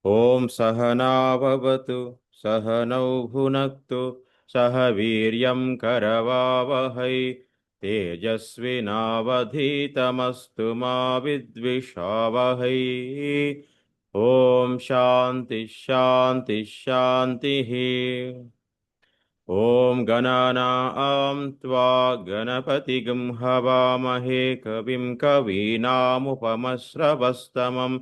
ओम सहना भवतु सहनौ भुनक्तु सह वीर्यं करवावहै तेजस्विनावधीतमस्तु मा विद्विषावहै। ओम शांति शांति शांतिः। ओम गणानां त्वा गणपतिगं हवामहे कविं कवीनामुपमश्रवस्तमं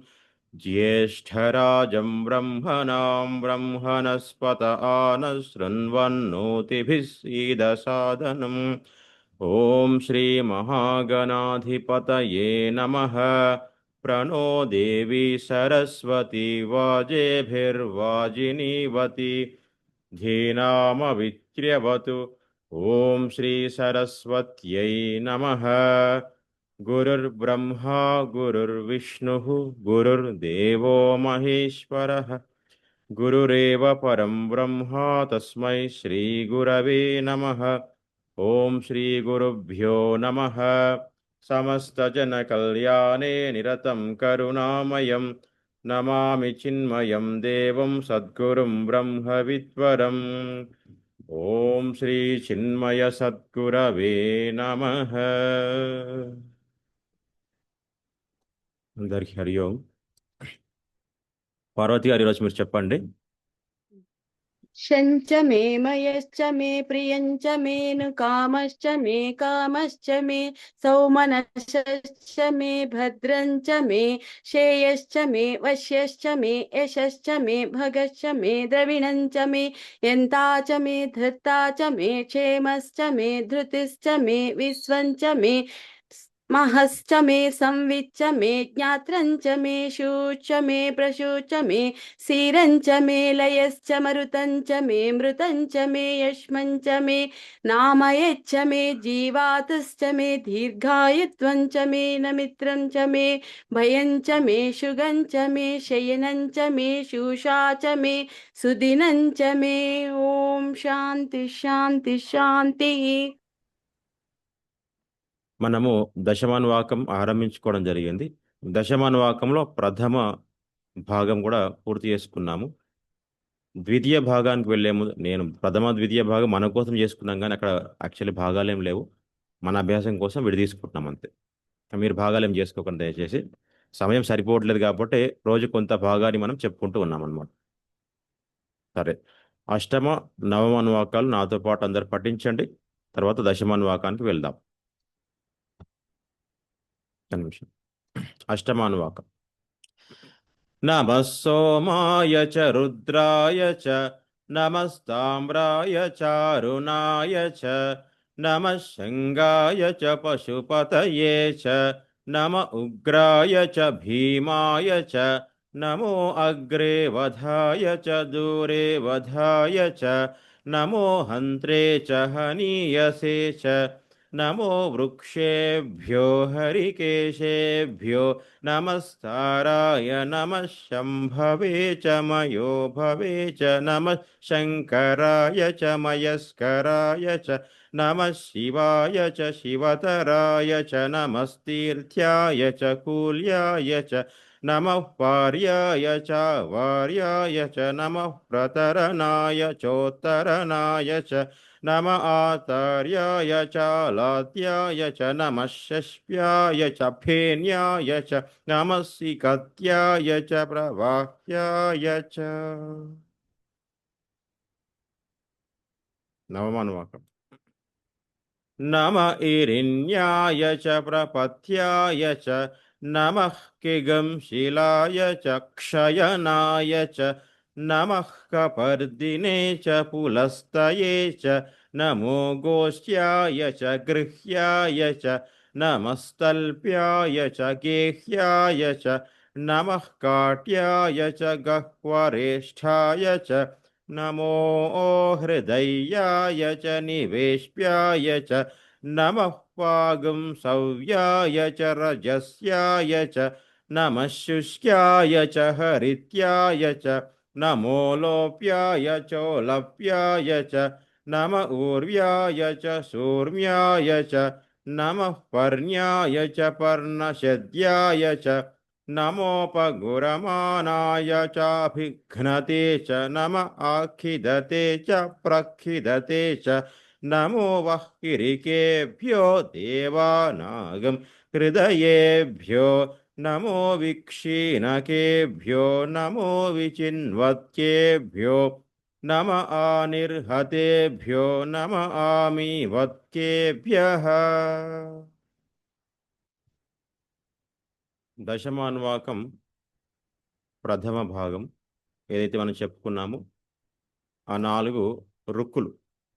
ज्येष्ठराजं ब्रह्मणां ब्रह्मणस्पत आनशृण्वन्नोतिभिः सीदसादनम्। ॐ श्रीमहागणाधिपतये नमः। प्रणो देवी सरस्वती वाजेभिर्वाजिनीवती धीनामविच्र्यवतु। ॐ श्री सरस्वत्यै नमः। गुरुर्ब्रह्मा गुरुर्विष्णुः गुरुर्देवो महेश्वरः गुरुरेव परं ब्रह्म तस्मै श्रीगुरवे नमः। ॐ श्रीगुरुभ्यो नमः। समस्तजनकल्याणे निरतं करुणामयं नमामि चिन्मयं देवं सद्गुरुं ब्रह्मविद्वरम्। ॐ श्री चिन्मय सद्गुरवे नमः। అందరికీ హరి ఓం. పార్వతి గారు ఈరోజు మీరు చెప్పండి. शञ्च मे मयश्च मे प्रियञ्च मे नु कामश्च मे कामश्च मे सौमनश्च मे भद्रञ्च मे श्रेयश्च मे वश्यश्च मे यशश्च मे भगश्च मे द्रविणञ्च मे यन्ता च मे धृता च मे क्षेमश्च मे धृतिश्च मे विश्वञ्च मे महश्च मे संविच्च मे ज्ञात्रञ्च मे शूच मे प्रशूच मे सीरञ्च मे लयश्च मरुतञ्च मे मृतञ्च मे यश्मञ्च मे नामयच्च मे जीवातश्च मे दीर्घायुत्वञ्च मे नमित्रञ्च मे भयञ्च मे शुगञ्च मे शयनञ्च मे शूषा च मे सुदिनञ्च मे। ॐ शान्ति शान्ति शान्तिः। మనము దశమాన్వాకం ఆరంభించుకోవడం జరిగింది. దశమాన్వాకంలో ప్రథమ భాగం కూడా పూర్తి చేసుకున్నాము. ద్వితీయ భాగానికి వెళ్ళే ముందు నేను ప్రథమ ద్వితీయ భాగం మన కోసం చేసుకున్నాం, కానీ అక్కడ యాక్చువల్లీ భాగాలు ఏం లేవు. మన అభ్యాసం కోసం విడదీసుకుంటున్నాం అంతే. మీరు భాగాలు ఏం చేసుకోకండి దయచేసి. సమయం సరిపోవట్లేదు కాబట్టి రోజు కొంత భాగాన్ని మనం చెప్పుకుంటూ ఉన్నాం అన్నమాట. సరే, అష్టమ నవమాన్వాకాలు నాతో పాటు అందరు పఠించండి. తర్వాత దశమాన్వాకానికి వెళ్దాం. ఒక నిమిషం. అష్టమానువాకం. నమः సోమాయ చ రుద్రాయ చ నమస్తామ్రాయ చారుణాయ చ నమః శంగాయ చ పశుపతయే చ నమ ఉగ్రాయ చ భీమాయ చ నమో అగ్రే వధాయ చ దూరే వధాయ చ నమో హంత్రే చ హనీయసే చ నమో వృక్షేభ్యో హరికేశేభ్యో నమస్తారాయ నమః శంభవే చ మయో భవే చ నమః శంకరాయ చ మయస్కరాయ చ నమః శివాయ చ శివతరాయ చ నమస్తీర్థ్యాయ చ కూల్యాయ చ నమః పార్యాయ చ వార్యాయ చ నమః ప్రతరణాయ చోత్తరణాయ చ నమ ఆచార్యాయ చ లాత్యాయ చ నమః షష్ప్యాయ చ ఫేన్యాయ చ నమః సికత్యాయ చ ప్రవాహ్యాయ చ. నవమానువాకం. నమ ఇరిణ్యాయ చ ప్రపథ్యాయ చ నమః కిగం శిలాయ చ క్షయనాయ చ నమః కపర్దినే చ పులస్తయే చ నమో గోష్ఠ్యాయ చ గృహ్యాయ చ నమస్తల్ప్యాయ చ గేహ్యాయ చ నమః కాట్యాయ చ గహ్వరేష్ఠాయ చ నమో హృదయాయ చ నివేష్ప్యాయ చ నమః పాగం సవ్యాయ చ రజస్యాయ చ నమః శుష్క్యాయ చ హరిత్యాయ చ నమో లోప్యాయ చోలప్యాయ చ నమ ఊర్వ్యాయ చ శూర్మ్యాయ చ నమః పర్ణ్యాయ చ పర్ణశద్యాయ చ नमोपगुरमानाय चाभिघ्नते च नम आखिदते च प्रखिदते च नमो वः किरिकेभ्यो देवानागं हृदयेभ्यो नमो विक्षीणकेभ्यो नमो विचिन्वत्केभ्यो नम आनिर्हतेभ्यो नम आमीवत्केभ्यः దశమాన్వాకం ప్రథమ భాగం ఏదైతే మనం చెప్పుకున్నామో ఆ 4 రుక్కులు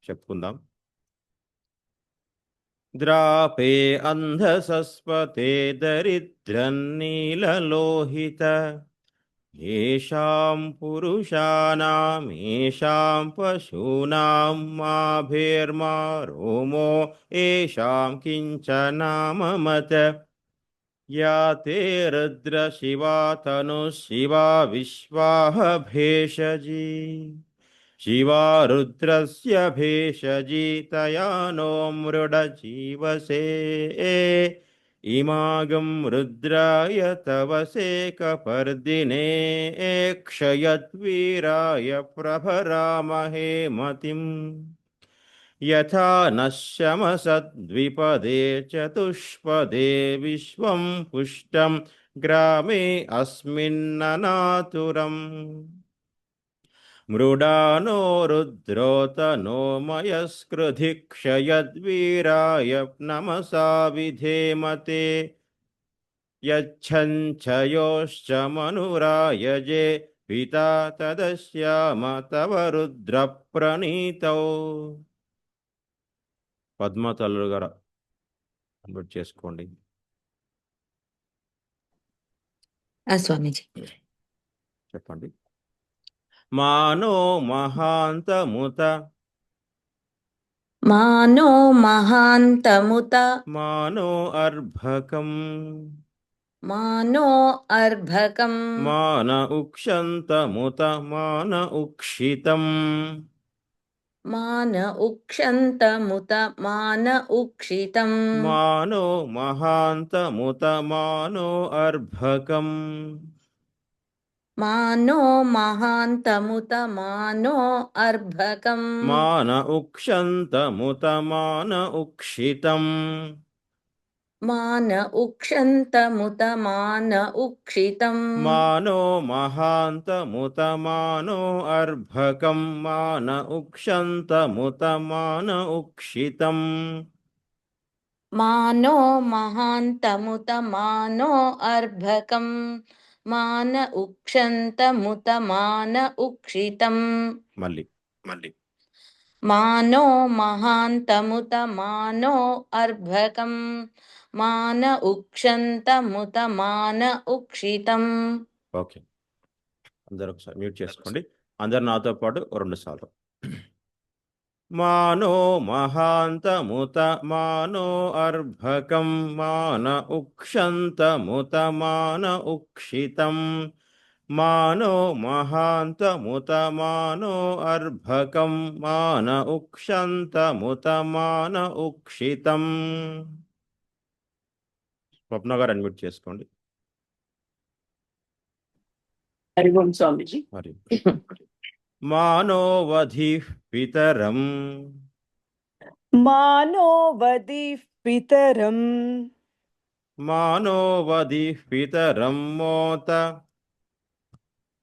చెప్పుకుందాం. ద్రాపే అంధసస్పతే దరిద్రన్నీలలోహిత ఏషాం పురుషానాం ఏషాం పశూనాం మాభేర్మా రోమో ఏషాం కించనామమత या ते रुद्र शिवा तनु शिवा विश्वाह भेषजी शिवा रुद्रस्य भेषजी तया नो मृडजीवसे इमागं रुद्राय तवसे कपर्दिने क्षयद्वीराय प्रभरामहे मतिम् यथा नश्यमसद्विपदे चतुष्पदे विश्वं पुष्टं ग्रामे अस्मिन्ननातुरम् मृडानो रुद्रोतनो मयस्कृधि क्षयद्वीराय नमसा विधेमते यच्छञ्चयोश्च मनुरायजे पिता तदस्याम तव रुद्रप्रणीतौ పద్మ తల్లులు గారు అన్మ్యూట్ చేసుకోండి. స్వామీజీ చెప్పండి. మానో మహాంతముత మానో మహాంతముత మానో అర్భకం మానో అర్భకం మాన ఉక్షంతముత మాన ఉక్షితం మాన ఉక్షంతముత మాన ఉక్షితం మానో మహాంతముత మానో అర్భకం మానో మహాంతముత మానో అర్భకం మాన ఉక్షంతముత మాన ఉక్షితం మాన ఉక్షంతముత మాన ఉక్షితం మానో మహాంతముత మానో అర్భకం మాన ఉక్షంతముత మాన ఉక్షితం మానో మహాంతముత మానో అర్భకం మాన ఉక్షంతముత మాన ఉక్షితం మళ్ళీ మానో మహాంతముత మానో అర్భకం మాన ఉక్షంతముత మాన ఉక్షితం. ఓకే, అందరూ ఒకసారి మ్యూట్ చేసుకోండి. అందరు నాతో పాటు 2 సార్లు. మానో మహాంతముత మానో అర్భకం మాన ఉక్షంతముత మాన ఉక్షితం మానో మహాంతముత మానో అర్భకం మాన ఉక్షంతముత మాన ఉక్షితం. స్వప్న గారు అన్మ్యూట్ చేసుకోండి. హరి ఓం స్వామీజీ. మరి మానోవధిః పితరం మానోవధిః పితరం మానోవధిః పితరం మోత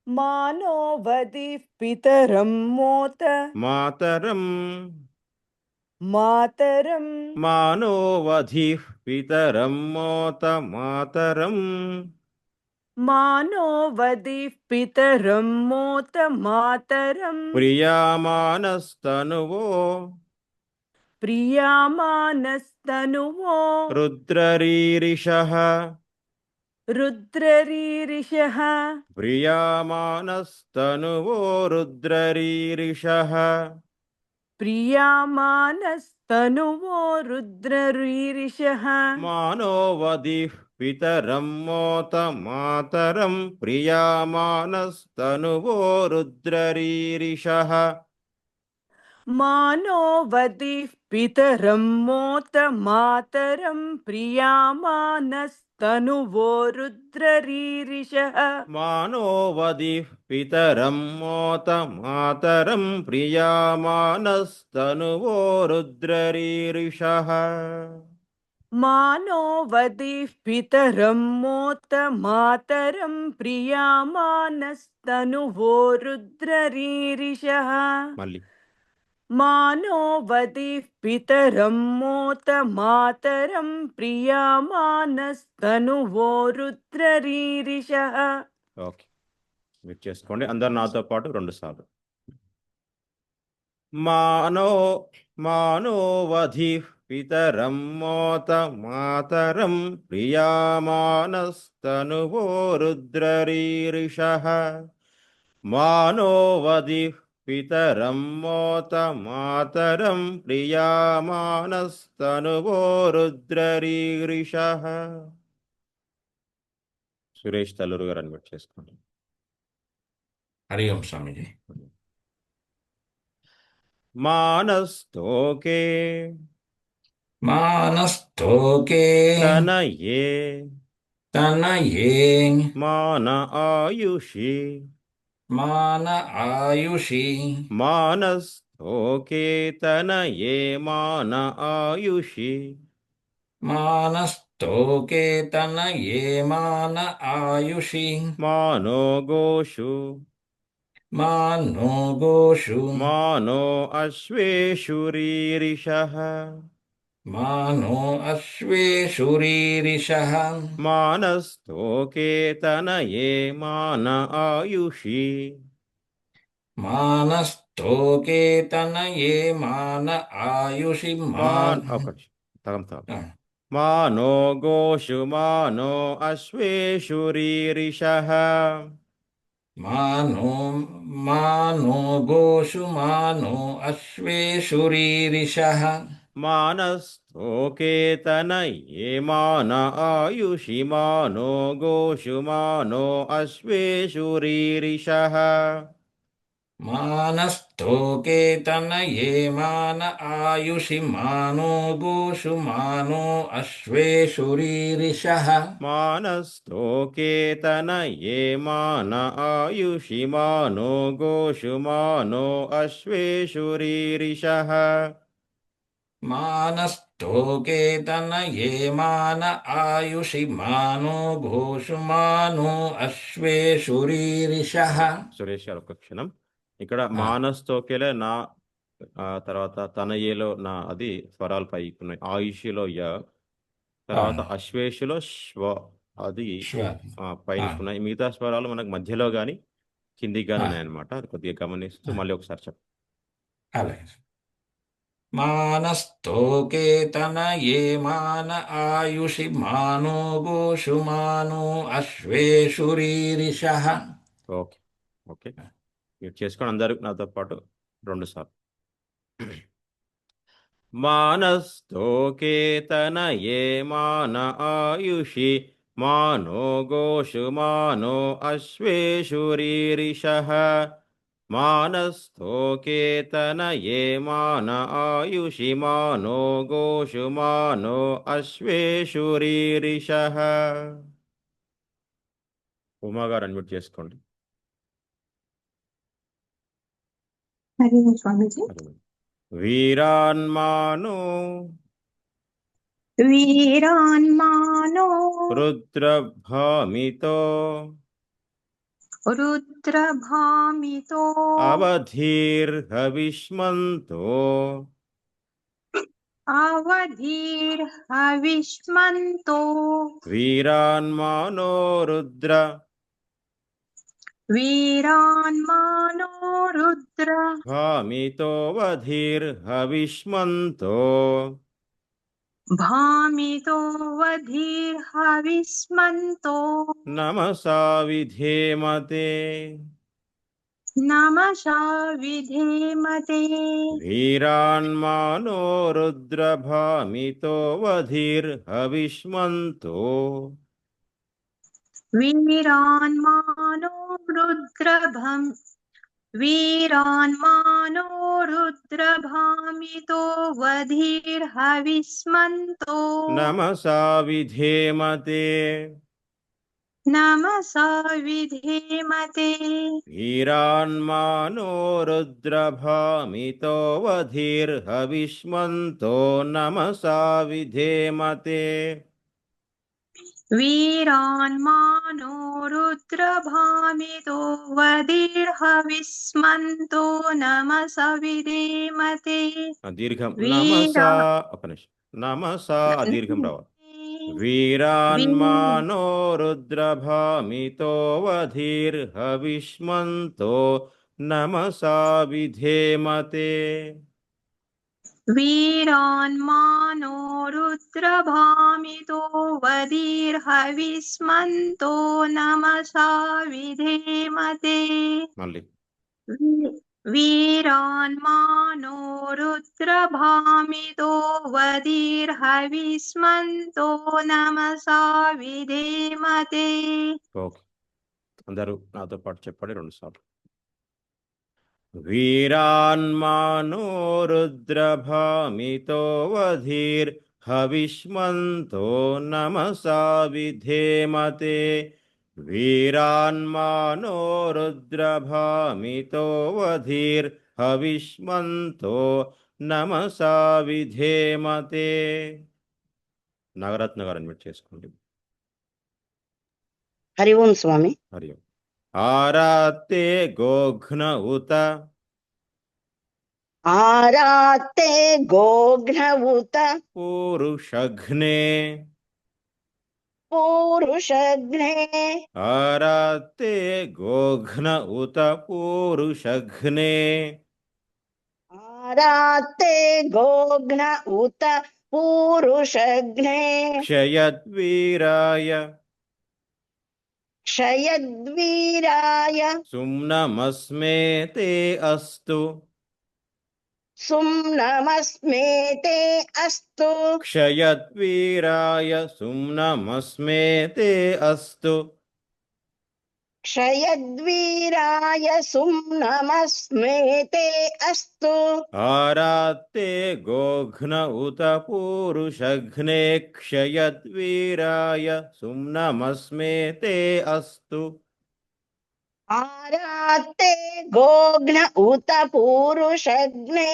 మానోవధిః పితరం మోత మాతరం మాతరం మానోవధిః పితరం మోత మాతరం మానోవధిః పితరం మోత మాతరం ప్రియామానస్తనువో ప్రియామానస్తనువో రుద్రరీరిషః రుద్రరీరిషః ప్రియామానస్తనువో రుద్రరీరిషః ప్రియామానస్తనువో రుద్రరీరిషః మానోవధిః పితరం మోత మాతరం ప్రియామానస్తనువో రుద్రరీరిషః మానోవధిః పితరం మోత మాతరం ప్రియామానస్తనువో मानस्तनुवो रुद्ररीरिषः मानोवदिः पितरं मोत मातरं प्रियामानस्तनुवो रुद्ररीरिषः मानोवदिः पितरं मोत मातरं प्रियामानस्तनुवो रुद्ररीरिषः మళ్ళీ मानोवदिः पितरं मोत मातरं प्रियामानस्तनुवो रुद्ररीरिषः ఓకే మీరు చేసుకోండి అందరు నాతో పాటు 2 సార్లు మానో మానోవధిః పితరం మోత మాతరం ప్రియామానస్తనువో రుద్రరీరిషః మానోవధిః పితరం మోత మాతరం ప్రియామానస్తనువో రుద్రరీరిషః సురేష్ తల్లూరు గారు అన్మ్యూట్ చేసుకోండి హరి ఓం స్వామిజీ. మానస్తోకే మానస్తోకే తనయే తనయే మాన ఆయుషి మాన ఆయుషి మానస్తోకే తనయే మాన ఆయుషి మానస్తోకే తనయే మాన ఆయుషి మానో గోషు మానో గోషు మానో అశ్వేషురీరిషః మానో అశ్వేషురీరిషః మానస్తోకే తనయే మాన ఆయుషి మానస్తోకే తనయే మాన ఆయుషి ఒకటి తగం మానో గోషు మానో అశ్వేషురీరిషః మానో మానో గోషు మానో అశ్వేషురీరిషః మానస్తోకే తనయే మాన ఆయుషి మానో గోషు మానో అశ్వేషురీరిషః మానస్తోకే తనయే మాన ఆయుషి మానో గోషు మానో అశ్వేషురీరిషః మానస్తోకే తనయే మాన ఆయుషి మానో గోషు మానో అశ్వేషురీరిషః మానస్తోకే తనయే మాన ఆయుషి మానో గోషు మానో అశ్వేషురీరిషః. సురేష్ గారు ఒక క్షణం ఇక్కడ మానస్తోకేలో నా తర్వాత తనయేలో నా అది స్వరాలు పైకి ఉన్నాయి ఆయుష్లో య తర్వాత అశ్వేషులో శ్వ అది పైన ఉన్నాయి మిగతా స్వరాలు మనకు మధ్యలో కానీ కిందికి కానీ ఉన్నాయన్నమాట అది కొద్దిగా గమనిస్తూ మళ్ళీ ఒకసారి చెప్పండి అలాగే. మానస్తోకే తనయే మాన ఆయుషి మానో గోషు మానో అశ్వేషురీరిషః. ఓకే ఓకే మీరు చేసుకోండి అందరూ నాతో పాటు 2 సార్లు మానస్తోకే తనయే మాన ఆయుషి మానో గోషు మానో అశ్వేషురీరిషః మానస్తోకే తనయే మాన ఆయుషి మానో గోషు మానో అశ్వేషురీరిషః. ఉమా గారు అన్మ్యూట్ చేసుకోండి. హరి ఓం స్వామిజీ. వీరాన్మానో వీరాన్మానో రుద్రభామితో రుద్రభామితో అవధీర్హవిష్మంతో అవధీర్హవిష్మంతో వీరాన్మానో రుద్ర వీరాన్మానో రుద్ర భామితో వధీర్హవిష్మంతో భామితో వధీర్హవిష్మంతో నమసా విధేమతే నమశా విధేమతే. వీరాన్మానో రుద్రభామితో వధీర్హవిష్మంతో వీరాన్మానో రుద్రభం वीरान्मानो रुद्रभामितो वधीर्हविस्मन्तो नमसा विधेमते नमसा विधेमते वीरान्मानो रुद्रभामितो वधीर्हविष्मन्तो नमसा विधेमते वीरान्मानो रुद्रभामितो वधीर्हविस्मन्तो नमसा विधेमते దీర్ఘం वीरा నమసా ఒక నిమిషం నమసా దీర్ఘం రావాలి వీరాన్మానో రుద్రభామితో వధీర్హవిష్మంతో నమసా విధేమతే वीरान्मानो रुद्रभामितो वधीर्हविस्मन्तो नमसा विधेमते మళ్ళీ वीरान्मानो रुद्रभामितो वधीर्हविस्मन्तो नमसा विधेमते ఓకే అందరూ నాతో పాటు చెప్పండి 2 సార్లు వీరాన్మానో రుద్రభామితో వధీర్హవిష్మంతో నమసా విధేమతే వీరాన్మానో రుద్రభామితో వధీర్హవిష్మంతో నమసా విధేమతే నాగరత్న గారు అన్మిట్ చేసుకోండి హరి ఓం స్వామి. హరి ఓం. ఆరాతే గోఘ్న ఉత ఆరాతే గోఘ్న ఉత పూరుషఘ్నే పూరుషఘ్నే ఆరాతే గోఘ్న ఉత పూరుషఘ్నే ఆరాతే గోఘ్న ఉత పూరుషఘ్నే క్షయద్వీరాయ క్షయద్వీరాయ సుమ్నమస్మే తే అస్తు సుమ్నమస్మే తే అస్తు క్షయద్వీరాయ సుమ్నమస్మే తే అస్తు క్షయద్వీరాయ సుమ్నమస్మే తే అస్తు ఆరాతే గోఘ్న ఉత పూరుషఘ్నే క్షయద్వీరాయ సుమ్నమస్మే తే అస్తు ఆరాతే గోఘ్న ఉత పూరుషఘ్నే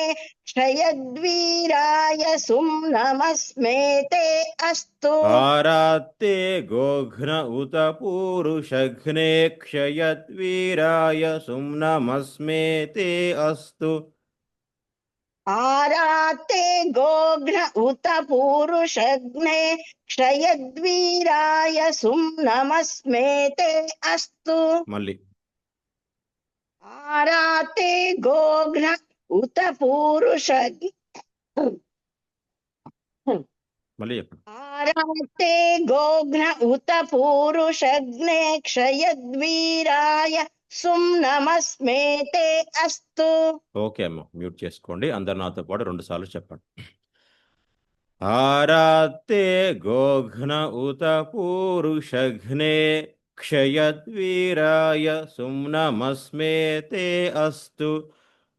క్షయద్వీరాయ సుమ్నమస్మే తే అస్తు ఆరాతే గోఘ్న ఉత పూరుషఘ్నే క్షయద్వీరాయ సుమ్నమస్మే తే అస్తు ఆరాతే గోఘ్న ఉత పూరుషఘ్నే క్షయద్వీరాయ సుమ్నమస్మే తే అస్తు మళ్ళీ ఆరాతే గోఘ్న ఉత పూరుషఘ్నే మళ్ళీ చెప్పండి ఆరాతే గోఘ్న ఉత పూరుషఘ్నే క్షయద్వీరాయ సుమ్నమస్మే తే అస్తు ఓకే అమ్మ మ్యూట్ చేసుకోండి అందరు నాతో పాటు 2 సార్లు చెప్పండి ఆరాతే గోఘ్న ఉత పూరుషఘ్నే క్షయద్వీరాయ సుమ్నమస్మే తే అస్తు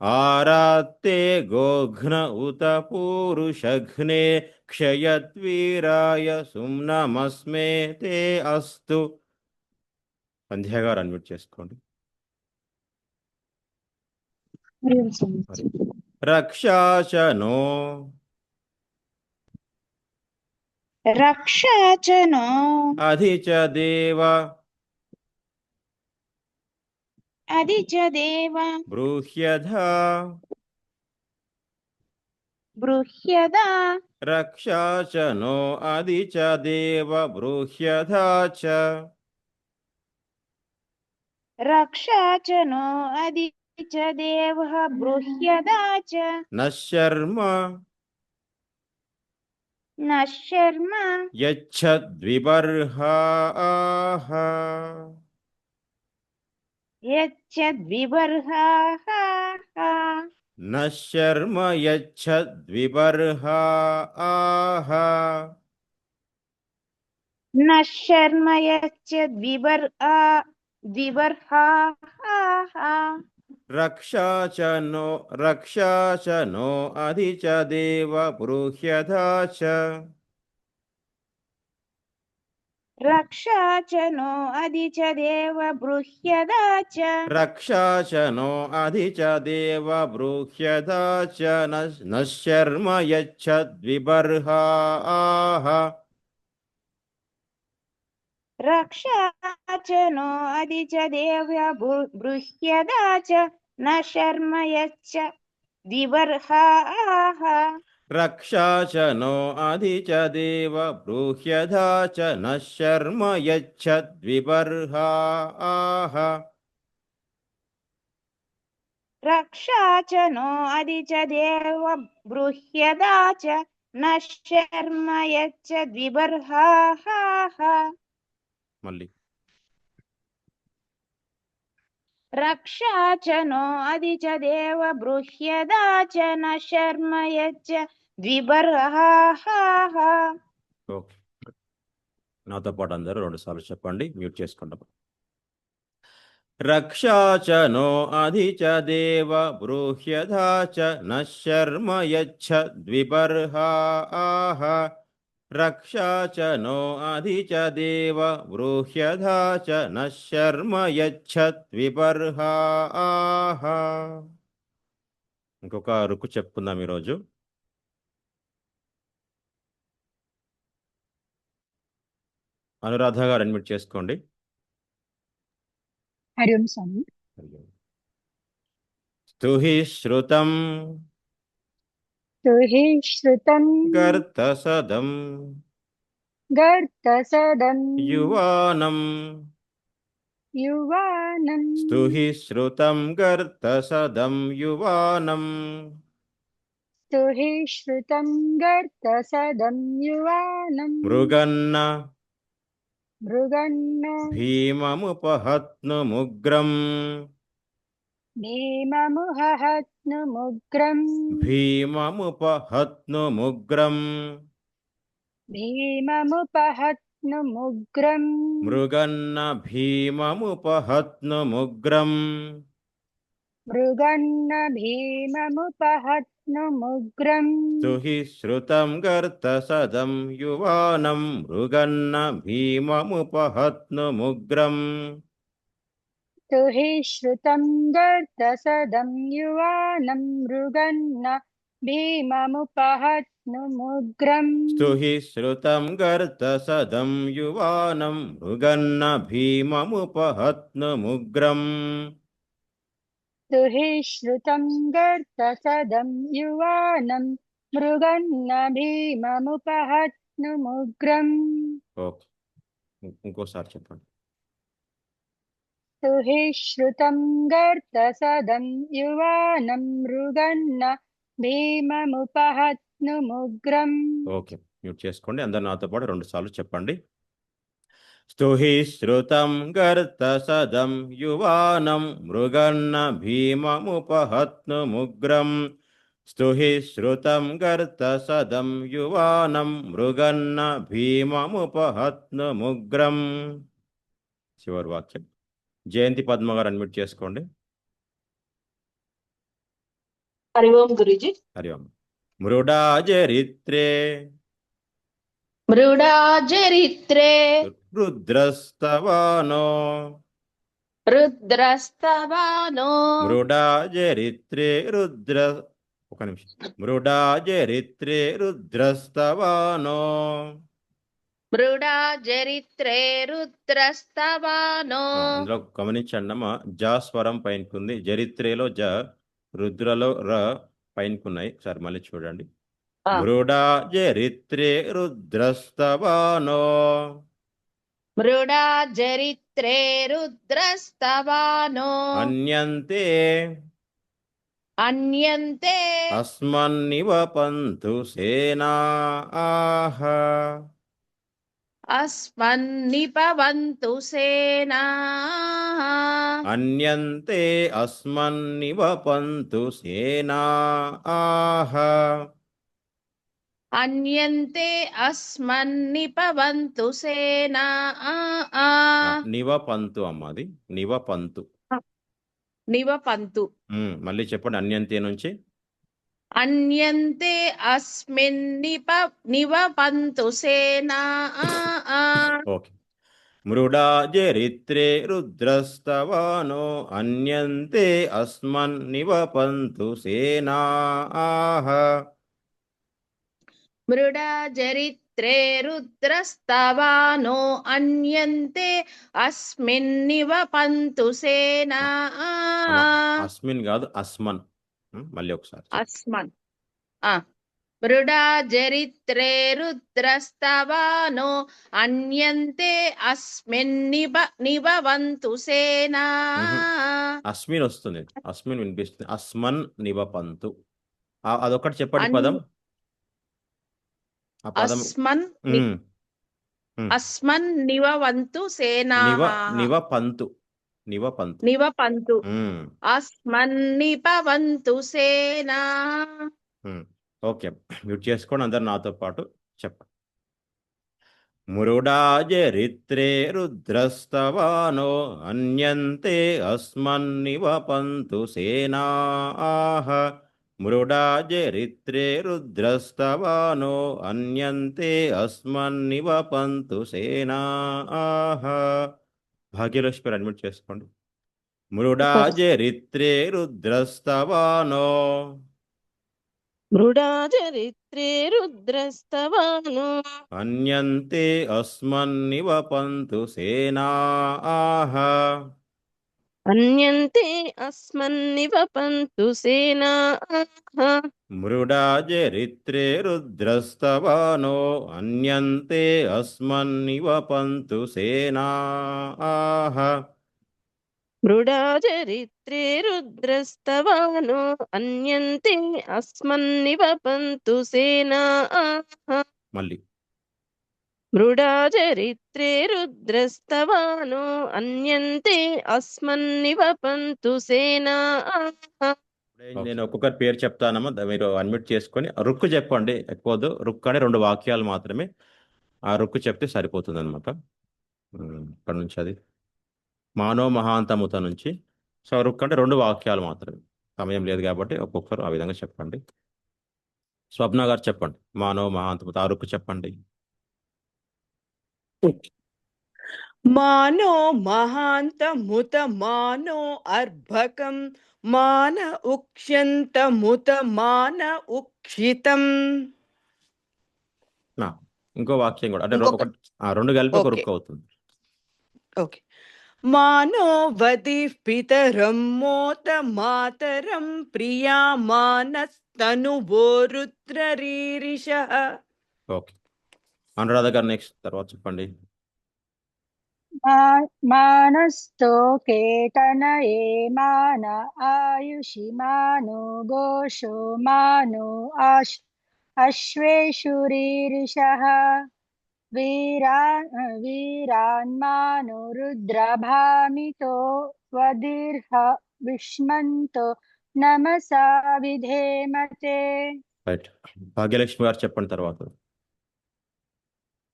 ఆరాతే గోఘ్న ఉత పూరుషఘ్నే క్షయద్వీరాయ సుమ్నమస్మే తే అస్తు సంధ్య గారు అన్మ్యూట్ చేసుకోండి రక్షాచనో రక్షాచనో అధిచ దేవ అధిచ దేవ బ్రూహ్యధా బృహ్యదా రక్షాచనో అధిచ దేవ బ్రూహ్యధా చ రక్షాచనో అధిచ దేవ బృహ్యదా చ నశర్మ నశర్మ యచ్చద్విబర్హాః యచ్చద్విబర్హాః నశర్మ యచ్చద్విబర్హాః నశర్మ యచ్చద్విబర్హాః रक्षा च नो अधि च देव ब्रूह्यधा च रक्षा च नो अधि च देव बृह्यदा च रक्षा च नो अधि च देव ब्रूह्यधा च न शर्म यच्छद्विबर्हाः रक्षा च नो अधि च देव बृह्यदा च न शर्म यच्च द्विबर्हाः रक्षा च नो अधि च देव ब्रूह्यधा च न शर्म यच्छद्विबर्हाः रक्षा च नो अधि च देव बृह्यदा च न शर्म यच्च द्विबर्हाः मल्ली रक्षा च नो अधि च देव बृह्यदा च न शर्म यच्च द्विबर्हाः ఓకే నాతో పాటు అందరూ 2 సార్లు చెప్పండి మ్యూట్ చేసుకుంటాం रक्षा च नो अधि च देव ब्रूह्यधा च न शर्म यच्छद्विबर्हाः रक्षा च नो अधि च देव ब्रूह्यधा च न शर्म यच्छद्विबर्हाः ఇంకొక రుకు చెప్పుకుందాం ఈరోజు అనురాధ గారు అడ్మిట్ చేసుకోండి हरि ओम स्वामी स्तुहि श्रुतं तो हि श्रुतं गर्तसदं गर्तसदं युवानं युवानं स्तुहि श्रुतं गर्तसदं युवानं तो हि श्रुतं गर्तसदं युवानं मृगन्न मृगन्न भीममुपहत्नुमुग्रम् भीममुहहत्नुमुग्रं भीममुपहत्नुमुग्रम् भीममुपहत्नुमुग्रं मृगन्न भीममुपहत्नुमुग्रम् मृगन्न भीममुपहत्नुमुग्रं स्तुहि श्रुतं गर्तसदं युवानं मृगन्न भीममुपहत्नुमुग्रम् तो हि श्रुतं गर्तसदं युवानं मृगन्न भीममुपहत्नुमुग्रम् स्तुहि श्रुतं गर्तसदं युवानं मृगन्न भीममुपहत्नुमुग्रम् तो हि श्रुतं गर्तसदं युवानं मृगन्न भीममुपहत्नुमुग्रम् ఓకే ఇంకోసారి చెప్పండి तो हि श्रुतं गर्तसदं युवानं मृगन्न भीममुपहत्नुमुग्रम् ఓకే మ్యూట్ చేసుకోండి అందరు నాతో పాటు 2 సార్లు చెప్పండి स्तुहि श्रुतं गर्तसदं युवानं मृगन्न भीममुपहत्नुमुग्रम् स्तुहि श्रुतं गर्तसदं युवानं मृगन्न भीममुपहत्नुमुग्रम् చివరి వాక్యం జయంతి పద్మ గారు అన్మ్యూట్ చేసుకోండి హరి ఓం గురుజీ. హరి ఓం మృడా చరిత్రే మృడాచరిత్రే రుద్రస్తవానో రుద్రస్తవానో మృడా చరిత్రే రుద్ర ఒక నిమిషం మృడా చరిత్రే రుద్రస్తవానో మృడాచరిత్రే రుద్రస్తవానో అందులో గమనించండి అమ్మ జా స్వరం పైనకుంది చరిత్రేలో జ రుద్రలో ర పైనకున్నాయి ఒకసారి మళ్ళీ చూడండి మృడా చరిత్రే రుద్రస్తవానో మృడాచరిత్రే రుద్రస్తవానో అన్యంతే అన్యంతే అస్మన్నివ పంతు సేనా ఆహ అస్మన్నిపవంతు సేనా అన్యంతే అస్మన్నివ పంతు సేనా ఆహ అన్యంతే అస్మన్నిపవంతు సేనా నివపంతు అమ్మది నివపంతు నివపంతు మళ్ళీ చెప్పండి అన్యంతే నుంచి. అన్యంతే అస్మిన్ నివపంతు సేనా ఓకే. మృడా చరిత్రే రుద్రస్తవానో అన్యంతే అస్మన్ నివపంతు సేనాః. మృడా చరిత్రే రుద్రస్తవానో అన్యంతే అస్మిన్ నివపంతు సేనా అస్మిన్ కాదు అస్మన్. మళ్ళీ ఒకసారి అస్మన్ మృడా చరిత్రే రుద్రస్తవానో అన్యంతే అస్మిన్ నిభవంతు సేనా అస్మిన్ వస్తుంది, అస్మిన్ వినిపిస్తుంది. అస్మన్ నివపంతు అదొకటి చెప్పండి పదం. ఆ పదం అస్మన్ నివవంతు సేనా నివపంతు నివపంతు నివపంతు అస్మన్ నిపవంతు సేనా. ఓకే, మ్యూట్ చేసుకోండి అందరు నాతో పాటు చెప్పండి. మృడా చరిత్రే రుద్రస్తవానో అన్యంతే అస్మన్ నివపంతు సేనాః. మృడా చరిత్రే రుద్రస్తవానో అన్యంతే అస్మన్ నివపంతు సేనాః. భాగ్యలక్ష్మి అడ్మిట్ చేసుకోండి. మృడా చరిత్రే రుద్రస్తవానో మృడా చరిత్రే రుద్రస్తవానో అన్యంతే అస్మన్ నివపంతు సేనాః. అన్యంతే అస్మన్ నివపంతు సేనాః. మృడా చరిత్రే రుద్రస్తవానో అన్యంతే అస్మన్ నివపంతు సేనాః. మృడా చరిత్రే రుద్రస్తవానో అన్యంతే అస్మన్ నివపంతు సేనాః. మళ్ళీ మృడా చరిత్రే రుద్రస్తవానో అన్యంతే అస్మన్ నివపంతు సేనాః. నేను ఒక్కొక్కరి పేరు చెప్తానమ్మా, మీరు అన్మ్యూట్ చేసుకొని రుక్కు చెప్పండి. ఎక్కువద్దు, రుక్కు అంటే 2 వాక్యాలు మాత్రమే. ఆ రుక్కు చెప్తే సరిపోతుంది అనమాట. ఇక్కడ నుంచి అది మానో మహాంతముత నుంచి. సో రుక్కు అంటే 2 వాక్యాలు మాత్రమే, సమయం లేదు కాబట్టి ఒక్కొక్కరు ఆ విధంగా చెప్పండి. స్వప్న గారు చెప్పండి, మానో మహాంతముత ఆ రుక్కు చెప్పండి. మానో మహాంతముత మానో అర్భకం మాన ఉక్ష్యంతముత మాన ఉక్షితం. ఇంకో వాక్యం కూడా అంటే 2 కలిపి ఒక రుక్కు అవుతుంది. ఓకే. మానో వది పితరం మోత మాతరం ప్రియా మానస్తనువోరుద్రరీరిషః. ఓకే, అనురాధ గారు నెక్స్ట్ తర్వాత చెప్పండి. మానస్తో కేతనయే మాన ఆయుషి మానో గోషో మానో అశ్వేషురీరిషః. వీరాన్మానో రుద్రభామితో వదీర్హ విష్మంతో నమసా విధేమతే. రైట్, భాగ్యలక్ష్మి గారు చెప్పండి తర్వాత.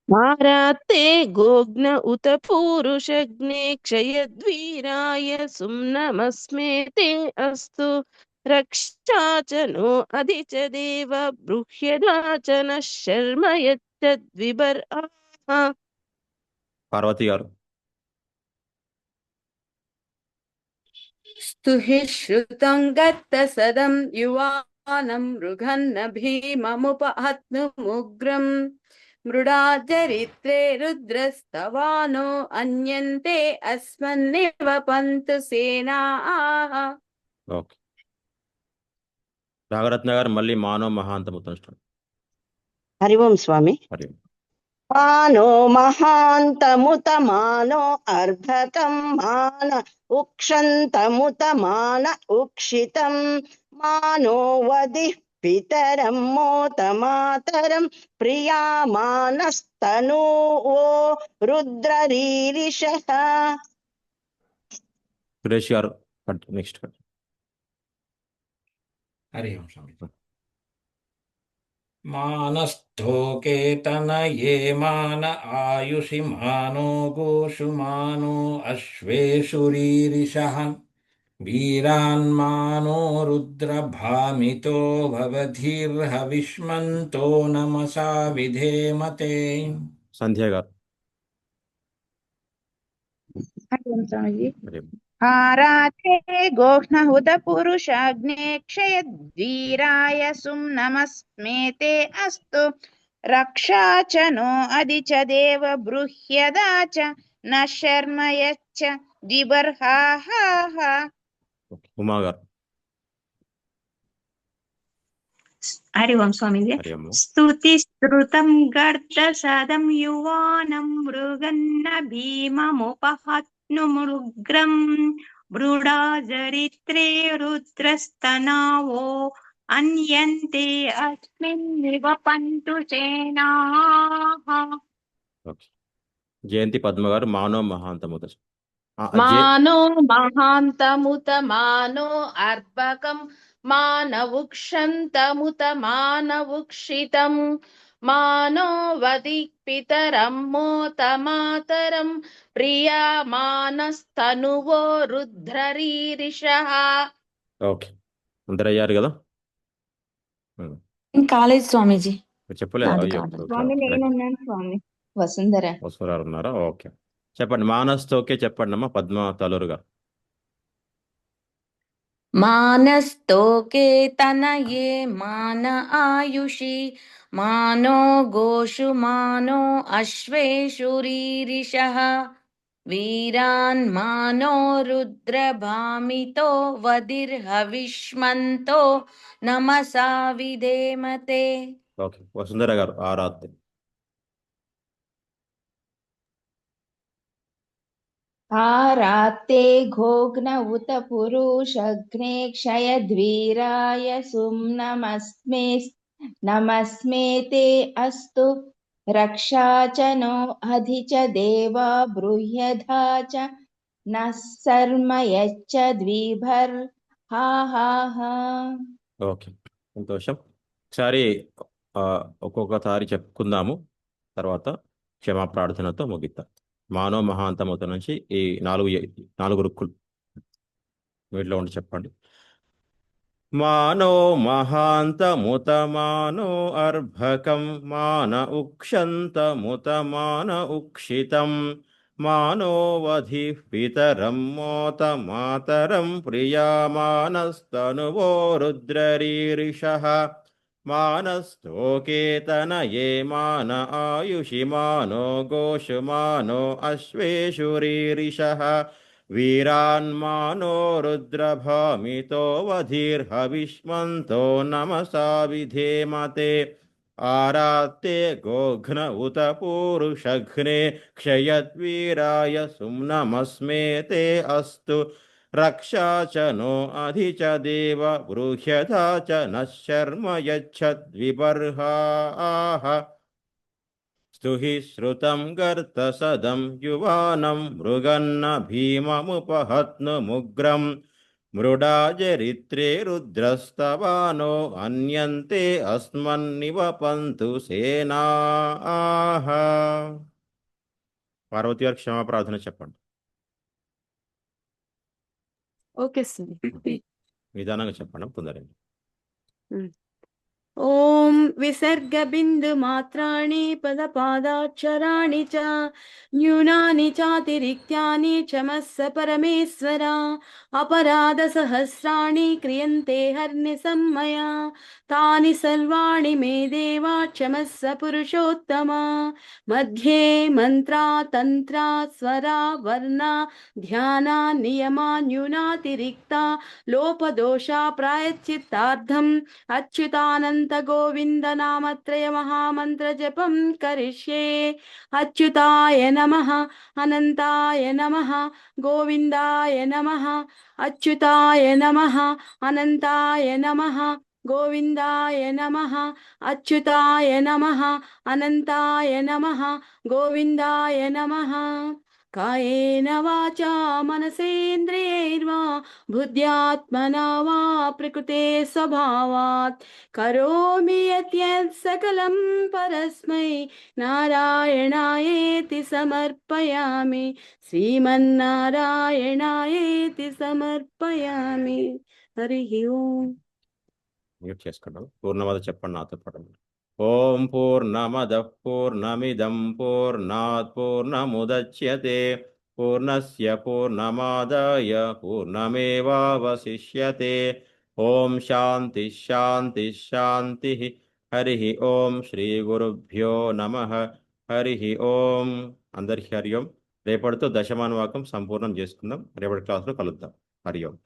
మారాతే గోగ్న ఉత పూరుషగ్నే క్షయద్వీరాయ సుమ్నమస్మేతే అస్తు రక్షాచనో అధిచ దేవ బృహ్యదాచన శర్మ యచ్చద్విబర్ పార్వతి గారు. స్తుహి శ్రుతం గత్త సదం యువానం మృగన్న భీమముపహత్నుముగ్రం మృడా చరిత్రే రుద్రస్తవానో అన్యంతే అస్మన్నివపంతు సేనాః. ఓకే, నాగరత్న గారు మళ్ళీ మానో మహాంతముతం. హరి ఓం స్వామి. హరి మానో మహాంతముత మానో అర్భకం మాన ఉక్షంతముత మాన ఉక్షితం మానో వది పితరం మోత మాతరం ప్రియా మానస్తను ఓ రుద్రరీరిషః. సురేష్ గారు నెక్స్ట్. హరి ఓం స్వామి. మానస్థో కేతనయే మాన ఆయుషి మానో గోషు మానో అశ్వేషురీరిషః. వీరాన్మానో రుద్రభామితో భవధీర్హవిష్మంతో నమసా విధేమతే. సంధ్య గారు. స్వామిజీ. మరి ఆరాధే గోఘ్నహుత పురుషాగ్నే క్షయద్వీరాయ నమస్మేతే అస్తు రక్షా చ నో అది చ దేవ బృహ్యదా చ న శర్మ యచ్చ ద్విబర్హాః. ఉమా గారు. హరి ఓం స్వామిజీ. హరి అమ్మ. స్తుతి శ్రుతం గర్ద సదం యువానం మృగన్న భీమముపహత్నుమృగ్రం మృడాజరిత్రే రుద్రస్తనావో అన్యంతే అస్మిన్ నివపంతు సేనాః. ఓకే. జయంతి పద్మ గారు. మానవ మహాంతముత. మానో మహాంతముత మానో అర్భకం మానవుక్షంతముత మానవుక్షితం మానో వది పితరం మోత మాతరం ప్రియా మానస్తనువో రుద్రరీరిషః. ఓకే. అందరు అయ్యారు కదా? కాలేజ్ స్వామీజీ. చెప్పలేదు. నాది అయ్యో. కాలేదు. స్వామి నేనున్నాను స్వామి. వసుంధర. వసురారు ఉన్నారా? ఓకే. చెప్పండి. మానస్తోకే చెప్పండి అమ్మా. పద్మ తలూరు గారు. మానస్తోకే తనయే మాన ఆయుషి మానో గోషు మానో అశ్వేషు రీరిషః వీరాన్ మానో రుద్రభామితో వదిర్హవిష్మంతో నమసా విధేమతే. ఓకే. వసుంధర గారు. ఆరాధ్య. ఆరాత్తే ఘోఘ్న ఉత పురుషగ్నే క్షయద్వీరాయ నమస్మేతే అస్తు రక్షా చ నో అధి చ దేవా బృహ్యధా చ నః శర్మ యచ్చ ద్విబర్హాః. ఓకే. సంతోషం. ఒకసారి ఒక్కొక్కసారి చెప్పుకుందాము. తర్వాత క్షమా ప్రార్థనతో ముగిద్దాం. మానవ మహాంతముత నుంచి ఈ నాలుగు రుక్కులు వీటిలో ఉండి చెప్పండి. మానో మహాంతముత మానో అర్భకం మాన ఉక్షంతముత మాన ఉక్షితం మానో వధి పితరం మోత మాతరం ప్రియా మానస్తనువో రుద్రరీరిషః మానస్తోకేతనయే మాన ఆయుషి మానో గోషు మానో అశ్వేషు రీరిషః వీరాన్మానో రుద్రభామితో వధీర్హవిష్మంతో నమసా విధేమతే. ఆరాత్తే గోఘ్న ఉత పూరుషఘ్నే క్షయద్వీరాయ సుమ్నమస్మేతే అస్తు రక్షా చ నో అధి చ దేవ బృహ్యథా చ నః శర్మ యచ్చద్విబర్హాః. స్తుహి శ్రుతం గర్తసదం యువానం మృగన్న భీమముపహత్నుముగ్రం మృడాజరిత్రే రుద్రస్తవానో అన్యంతే అస్మన్నివపంతు సేనాః. పార్వతి గారు క్షమా ప్రార్థన చెప్పండి. Okay sir. నిదానంగా చెప్పండి. పొందరండి. ఓం విసర్గ బిందు మాత్రాణి పదపాదాక్షరాణి చ న్యూనాని చాతిరిక్తాని క్షమస్వ పరమేశ్వర అపరాధ సహస్రాణి క్రియంతే హర్నిశం మయా తాని సర్వాణి మే దేవా క్షమస్వ పురుషోత్తమ మధ్యే మంత్రా తంత్ర స్వరా వర్ణ ధ్యాన నియమా న్యూనాతిరిక్త లోపదోషా ప్రాయశ్చిత్తార్థం అచ్యుతానంద గోవింద నామత్రయ మహామంత్ర జపం కరిష్యే. అచ్యుతాయ నమః అనంతాయ నమః గోవిందాయ నమః అచ్యుతాయ నమః అనంతాయ నమః గోవిందాయ నమః అచ్యుతాయ నమః అనంతాయ నమః గోవిందాయ నమః. కాయేన వాచా మనసేంద్రియైర్వా బుద్ధ్యాత్మనా వా ప్రకృతే స్వభావాత్ కరోమి యత్యత్ సకలం పరస్మై నారాయణాయేతి సమర్పయామి శ్రీమన్నారాయణాయేతి సమర్పయామి. హరి ఓం. మ్యూట్ చేసుకుంటాం. పూర్ణమద చెప్పండి నాతో పాటు. ఓం పూర్ణమదః పూర్ణమిదం పూర్ణాత్ పూర్ణముదచ్యతే పూర్ణస్య పూర్ణమాదాయ పూర్ణమేవావశిష్యతే. ఓం శాంతి శాంతి శాంతి. హరి ఓం. శ్రీ గురుభ్యో నమః. హరి ఓం. అందరికీ హరి ఓం. రేపటితో దశమానువాకం సంపూర్ణం చేసుకుందాం. రేపటి క్లాసులో కలుద్దాం. హరి ఓం.